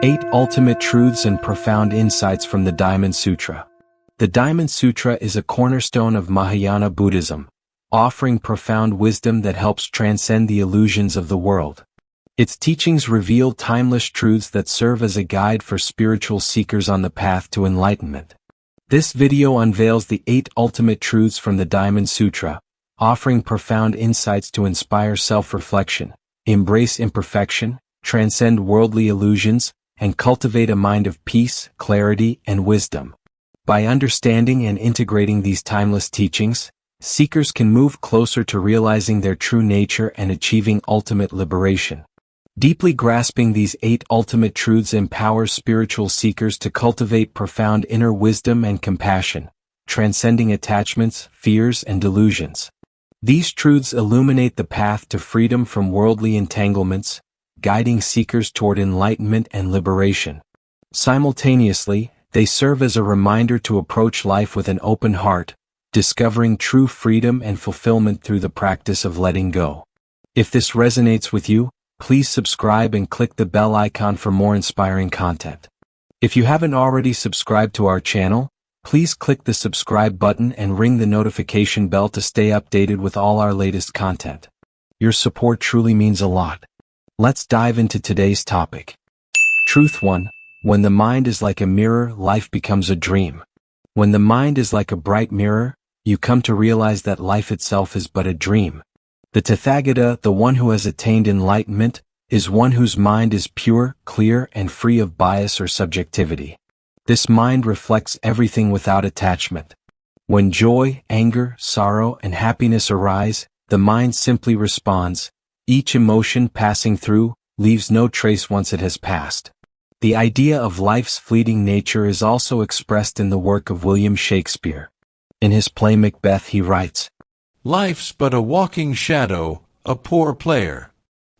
8 Ultimate Truths and Profound Insights from the Diamond Sutra. The Diamond Sutra is a cornerstone of Mahayana Buddhism, offering profound wisdom that helps transcend the illusions of the world. Its teachings reveal timeless truths that serve as a guide for spiritual seekers on the path to enlightenment. This video unveils the 8 ultimate truths from the Diamond Sutra, offering profound insights to inspire self-reflection, embrace imperfection, transcend worldly illusions, and cultivate a mind of peace, clarity, and wisdom. By understanding and integrating these timeless teachings, seekers can move closer to realizing their true nature and achieving ultimate liberation. Deeply grasping these 8 ultimate truths empowers spiritual seekers to cultivate profound inner wisdom and compassion, transcending attachments, fears, and delusions. These truths illuminate the path to freedom from worldly entanglements, guiding seekers toward enlightenment and liberation. Simultaneously, they serve as a reminder to approach life with an open heart, discovering true freedom and fulfillment through the practice of letting go. If this resonates with you, please subscribe and click the bell icon for more inspiring content. If you haven't already subscribed to our channel, please click the subscribe button and ring the notification bell to stay updated with all our latest content. Your support truly means a lot. Let's dive into today's topic. Truth 1. When the mind is like a mirror, life becomes a dream. When the mind is like a bright mirror, you come to realize that life itself is but a dream. The Tathagata, the one who has attained enlightenment, is one whose mind is pure, clear, and free of bias or subjectivity. This mind reflects everything without attachment. When joy, anger, sorrow, and happiness arise, the mind simply responds. Each emotion passing through leaves no trace once it has passed. The idea of life's fleeting nature is also expressed in the work of William Shakespeare. In his play Macbeth he writes, "Life's but a walking shadow, a poor player,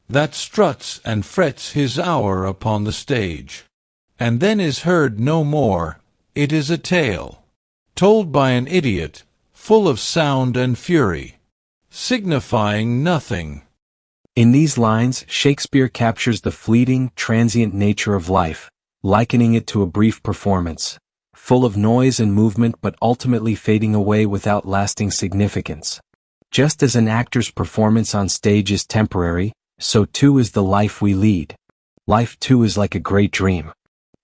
that struts and frets his hour upon the stage, and then is heard no more. It is a tale, told by an idiot, full of sound and fury, signifying nothing." In these lines, Shakespeare captures the fleeting, transient nature of life, likening it to a brief performance, full of noise and movement but ultimately fading away without lasting significance. Just as an actor's performance on stage is temporary, so too is the life we lead. Life too is like a great dream.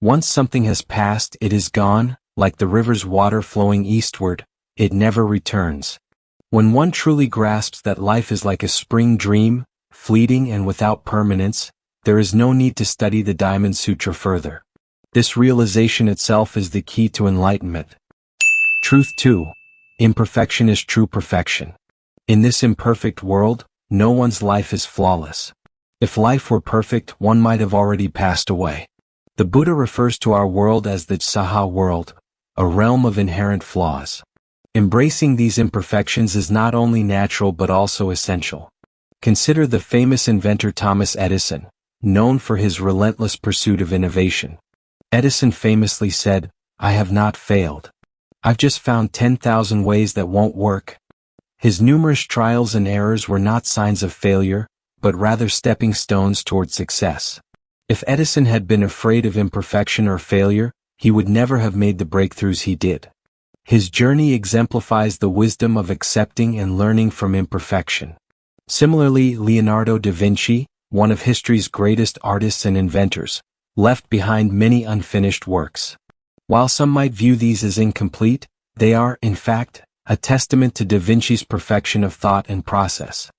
Once something has passed, it is gone, like the river's water flowing eastward, it never returns. When one truly grasps that life is like a spring dream, fleeting and without permanence, there is no need to study the Diamond Sutra further. This realization itself is the key to enlightenment. Truth 2. Imperfection is true perfection. In this imperfect world, no one's life is flawless. If life were perfect, one might have already passed away. The Buddha refers to our world as the Saha world, a realm of inherent flaws. Embracing these imperfections is not only natural but also essential. Consider the famous inventor Thomas Edison, known for his relentless pursuit of innovation. Edison famously said, "I have not failed. I've just found 10,000 ways that won't work." His numerous trials and errors were not signs of failure, but rather stepping stones toward success. If Edison had been afraid of imperfection or failure, he would never have made the breakthroughs he did. His journey exemplifies the wisdom of accepting and learning from imperfection. Similarly, Leonardo da Vinci, one of history's greatest artists and inventors, left behind many unfinished works. While some might view these as incomplete, they are, in fact, a testament to da Vinci's perfection of thought and process.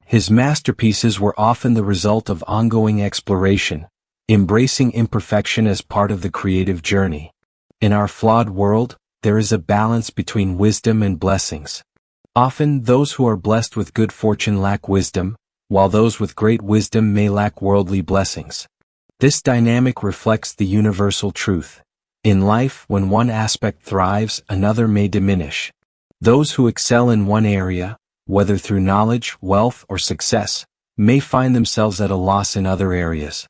His masterpieces were often the result of ongoing exploration, embracing imperfection as part of the creative journey. In our flawed world, there is a balance between wisdom and blessings. Often, those who are blessed with good fortune lack wisdom, while those with great wisdom may lack worldly blessings. This dynamic reflects the universal truth. In life, when one aspect thrives, another may diminish. Those who excel in one area, whether through knowledge, wealth, or success, may find themselves at a loss in other areas.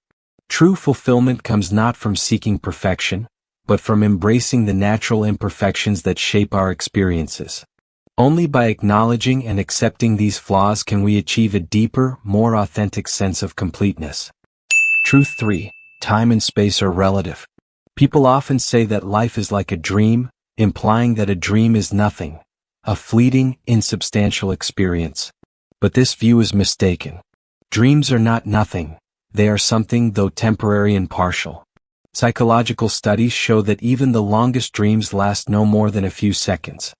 True fulfillment comes not from seeking perfection, but from embracing the natural imperfections that shape our experiences. Only by acknowledging and accepting these flaws can we achieve a deeper, more authentic sense of completeness. Truth 3. Time and space are relative. People often say that life is like a dream, implying that a dream is nothing, a fleeting, insubstantial experience. But this view is mistaken. Dreams are not nothing. They are something, though temporary and partial. Psychological studies show that even the longest dreams last no more than a few seconds.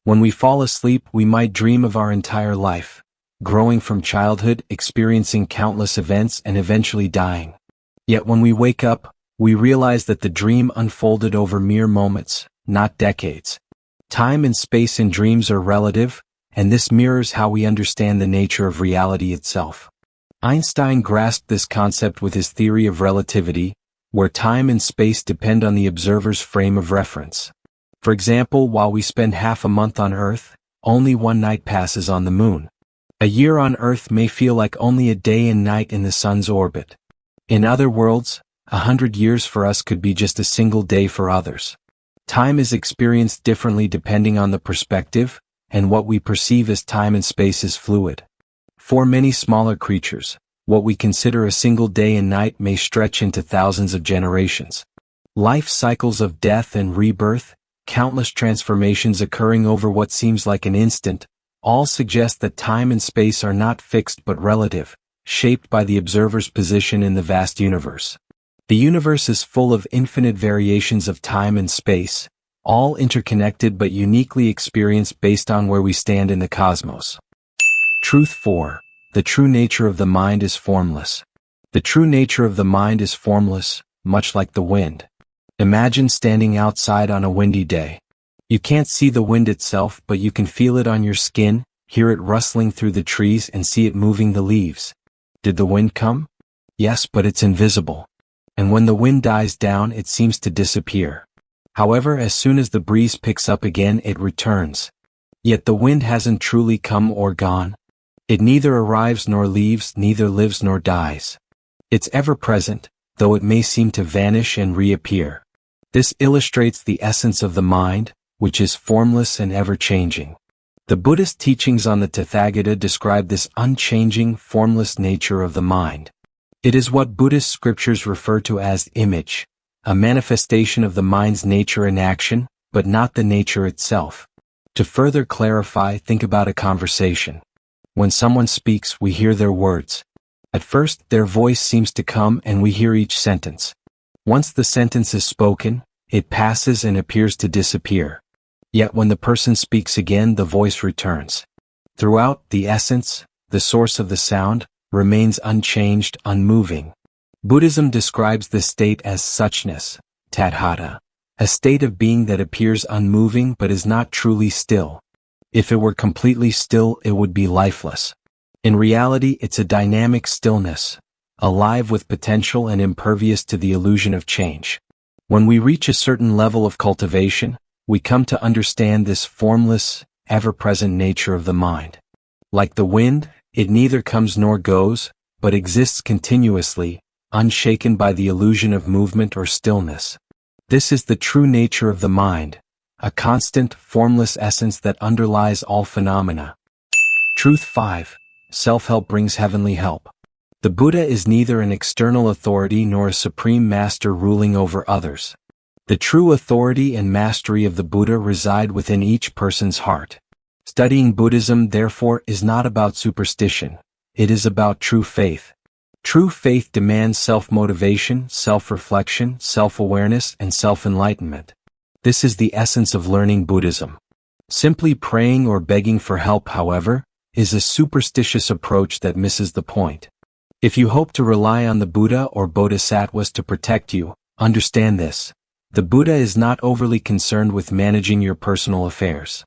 When we fall asleep, we might dream of our entire life, growing from childhood, experiencing countless events, and eventually dying. Yet when we wake up, we realize that the dream unfolded over mere moments, not decades. Time and space in dreams are relative, and this mirrors how we understand the nature of reality itself. Einstein grasped this concept with his theory of relativity, where time and space depend on the observer's frame of reference. For example, while we spend half a month on Earth, only one night passes on the Moon. A year on Earth may feel like only a day and night in the Sun's orbit. In other worlds, 100 years for us could be just a single day for others. Time is experienced differently depending on the perspective, and what we perceive as time and space is fluid. For many smaller creatures, what we consider a single day and night may stretch into thousands of generations. Life cycles of death and rebirth, countless transformations occurring over what seems like an instant, all suggest that time and space are not fixed but relative, shaped by the observer's position in the vast universe. The universe is full of infinite variations of time and space, all interconnected but uniquely experienced based on where we stand in the cosmos. Truth 4. The true nature of the mind is formless. The true nature of the mind is formless, much like the wind. Imagine standing outside on a windy day. You can't see the wind itself, but you can feel it on your skin, hear it rustling through the trees, and see it moving the leaves. Did the wind come? Yes, but it's invisible. And when the wind dies down, it seems to disappear. However, as soon as the breeze picks up again, it returns. Yet the wind hasn't truly come or gone. It neither arrives nor leaves, neither lives nor dies. It's ever present, though it may seem to vanish and reappear. This illustrates the essence of the mind, which is formless and ever-changing. The Buddhist teachings on the Tathagata describe this unchanging, formless nature of the mind. It is what Buddhist scriptures refer to as image, a manifestation of the mind's nature in action, but not the nature itself. To further clarify, think about a conversation. When someone speaks, we hear their words. At first, their voice seems to come and we hear each sentence. Once the sentence is spoken, it passes and appears to disappear. Yet when the person speaks again, the voice returns. Throughout, the essence, the source of the sound, remains unchanged, unmoving. Buddhism describes this state as suchness, tathata, a state of being that appears unmoving but is not truly still. If it were completely still, it would be lifeless. In reality, it's a dynamic stillness, alive with potential and impervious to the illusion of change. When we reach a certain level of cultivation, we come to understand this formless, ever-present nature of the mind. Like the wind, it neither comes nor goes, but exists continuously, unshaken by the illusion of movement or stillness. This is the true nature of the mind, a constant, formless essence that underlies all phenomena. Truth 5. Self-help brings heavenly help. The Buddha is neither an external authority nor a supreme master ruling over others. The true authority and mastery of the Buddha reside within each person's heart. Studying Buddhism, therefore, is not about superstition. It is about true faith. True faith demands self-motivation, self-reflection, self-awareness, and self-enlightenment. This is the essence of learning Buddhism. Simply praying or begging for help, however, is a superstitious approach that misses the point. If you hope to rely on the Buddha or Bodhisattvas to protect you, understand this. The Buddha is not overly concerned with managing your personal affairs.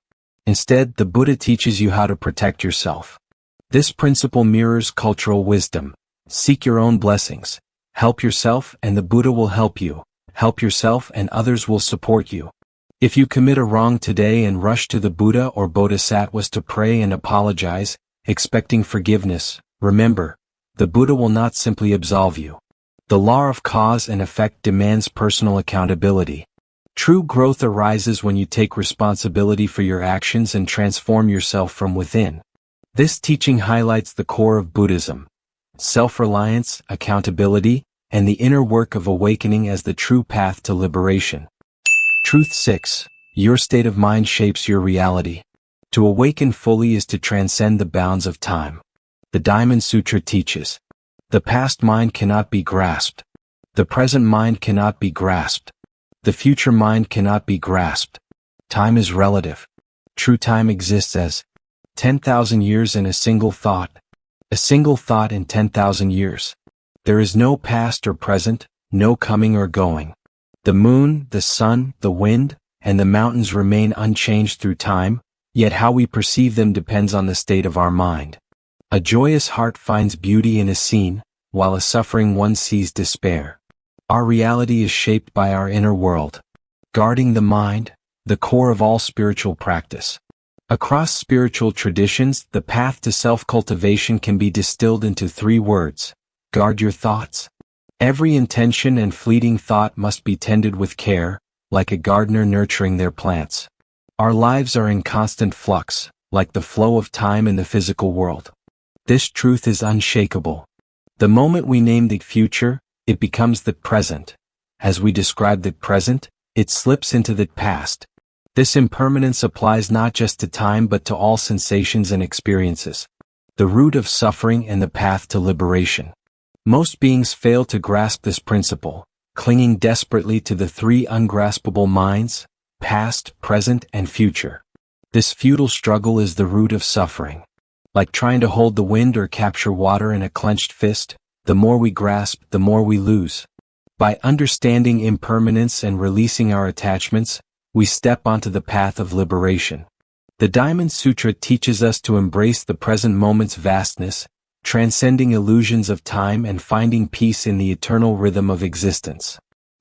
Instead, the Buddha teaches you how to protect yourself. This principle mirrors cultural wisdom. Seek your own blessings. Help yourself and the Buddha will help you. Help yourself and others will support you. If you commit a wrong today and rush to the Buddha or Bodhisattvas to pray and apologize, expecting forgiveness, remember, the Buddha will not simply absolve you. The law of cause and effect demands personal accountability. True growth arises when you take responsibility for your actions and transform yourself from within. This teaching highlights the core of Buddhism: self-reliance, accountability, and the inner work of awakening as the true path to liberation. Truth 6. Your state of mind shapes your reality. To awaken fully is to transcend the bounds of time. The Diamond Sutra teaches, the past mind cannot be grasped. The present mind cannot be grasped. The future mind cannot be grasped. Time is relative. True time exists as 10,000 years in a single thought in 10,000 years. There is no past or present, no coming or going. The moon, the sun, the wind, and the mountains remain unchanged through time, yet how we perceive them depends on the state of our mind. A joyous heart finds beauty in a scene, while a suffering one sees despair. Our reality is shaped by our inner world. Guarding the mind, the core of all spiritual practice. Across spiritual traditions, the path to self-cultivation can be distilled into 3 words. Guard your thoughts. Every intention and fleeting thought must be tended with care, like a gardener nurturing their plants. Our lives are in constant flux, like the flow of time in the physical world. This truth is unshakable. The moment we name the future, it becomes the present. As we describe the present, it slips into the past. This impermanence applies not just to time but to all sensations and experiences. The root of suffering and the path to liberation. Most beings fail to grasp this principle, clinging desperately to the 3 ungraspable minds, past, present, and future. This futile struggle is the root of suffering. Like trying to hold the wind or capture water in a clenched fist, the more we grasp, the more we lose. By understanding impermanence and releasing our attachments, we step onto the path of liberation. The Diamond Sutra teaches us to embrace the present moment's vastness, transcending illusions of time and finding peace in the eternal rhythm of existence.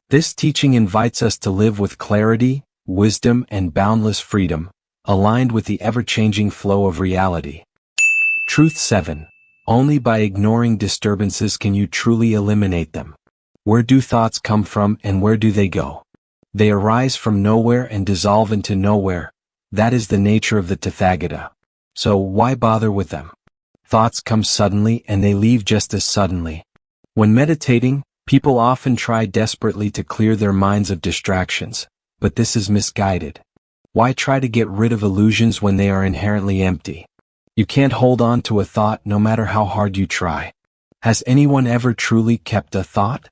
This teaching invites us to live with clarity, wisdom, and boundless freedom, aligned with the ever-changing flow of reality. Truth 7. Only by ignoring disturbances can you truly eliminate them. Where do thoughts come from and where do they go? They arise from nowhere and dissolve into nowhere. That is the nature of the Tathagata. So why bother with them? Thoughts come suddenly and they leave just as suddenly. When meditating, people often try desperately to clear their minds of distractions, but this is misguided. Why try to get rid of illusions when they are inherently empty? You can't hold on to a thought no matter how hard you try. Has anyone ever truly kept a thought?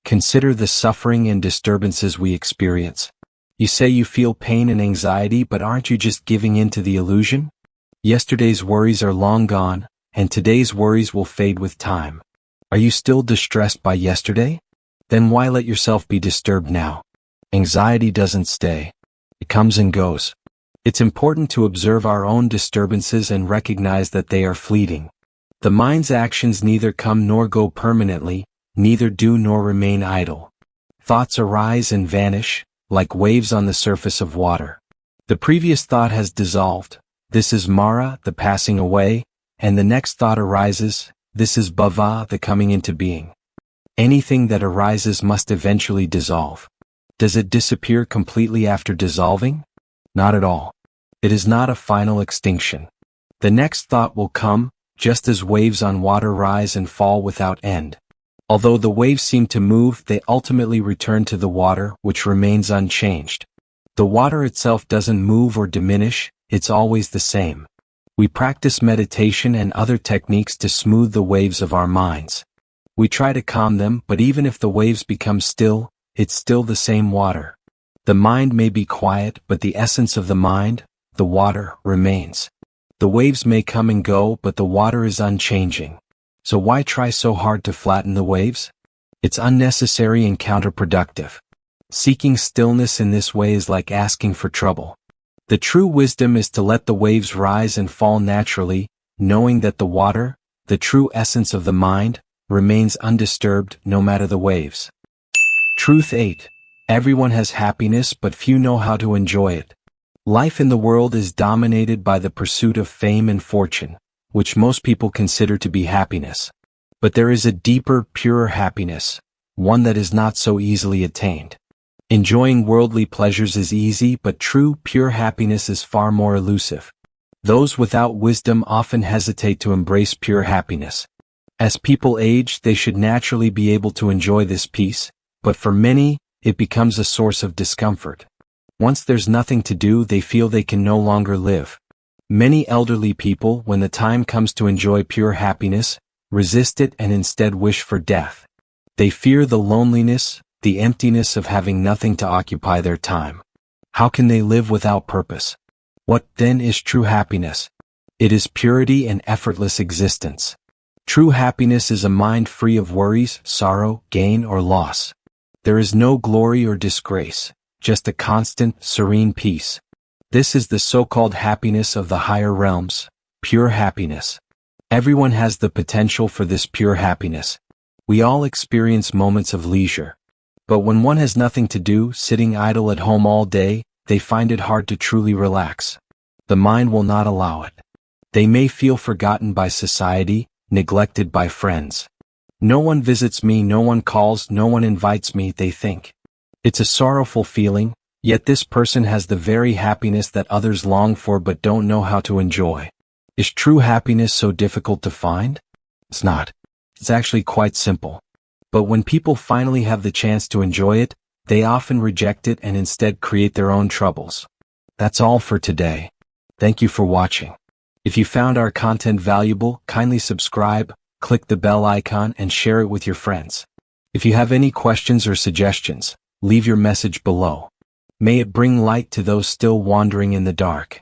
Consider the suffering and disturbances we experience. You say you feel pain and anxiety, but aren't you just giving in to the illusion? Yesterday's worries are long gone, and today's worries will fade with time. Are you still distressed by yesterday? Then why let yourself be disturbed now? Anxiety doesn't stay. It comes and goes. It's important to observe our own disturbances and recognize that they are fleeting. The mind's actions neither come nor go permanently, neither do nor remain idle. Thoughts arise and vanish, like waves on the surface of water. The previous thought has dissolved. This is Mara, the passing away, and the next thought arises. This is Bhava, the coming into being. Anything that arises must eventually dissolve. Does it disappear completely after dissolving? Not at all. It is not a final extinction. The next thought will come, just as waves on water rise and fall without end. Although the waves seem to move, they ultimately return to the water, which remains unchanged. The water itself doesn't move or diminish, it's always the same. We practice meditation and other techniques to smooth the waves of our minds. We try to calm them, but even if the waves become still, it's still the same water. The mind may be quiet, but the essence of the mind, the water, remains. The waves may come and go, but the water is unchanging. So why try so hard to flatten the waves? It's unnecessary and counterproductive. Seeking stillness in this way is like asking for trouble. The true wisdom is to let the waves rise and fall naturally, knowing that the water, the true essence of the mind, remains undisturbed no matter the waves. Truth 8. Everyone has happiness, but few know how to enjoy it. Life in the world is dominated by the pursuit of fame and fortune, which most people consider to be happiness. But there is a deeper, purer happiness, one that is not so easily attained. Enjoying worldly pleasures is easy, but true, pure happiness is far more elusive. Those without wisdom often hesitate to embrace pure happiness. As people age, they should naturally be able to enjoy this peace, but for many, it becomes a source of discomfort. Once there's nothing to do, they feel they can no longer live. Many elderly people, when the time comes to enjoy pure happiness, resist it and instead wish for death. They fear the loneliness, the emptiness of having nothing to occupy their time. How can they live without purpose? What, then, is true happiness? It is purity and effortless existence. True happiness is a mind free of worries, sorrow, gain, or loss. There is no glory or disgrace, just a constant, serene peace. This is the so-called happiness of the higher realms, pure happiness. Everyone has the potential for this pure happiness. We all experience moments of leisure. But when one has nothing to do, sitting idle at home all day, they find it hard to truly relax. The mind will not allow it. They may feel forgotten by society, neglected by friends. No one visits me, no one calls, no one invites me, they think. It's a sorrowful feeling, yet this person has the very happiness that others long for but don't know how to enjoy. Is true happiness so difficult to find? It's not. It's actually quite simple. But when people finally have the chance to enjoy it, they often reject it and instead create their own troubles. That's all for today. Thank you for watching. If you found our content valuable, kindly subscribe, click the bell icon, and share it with your friends. If you have any questions or suggestions, leave your message below. May it bring light to those still wandering in the dark.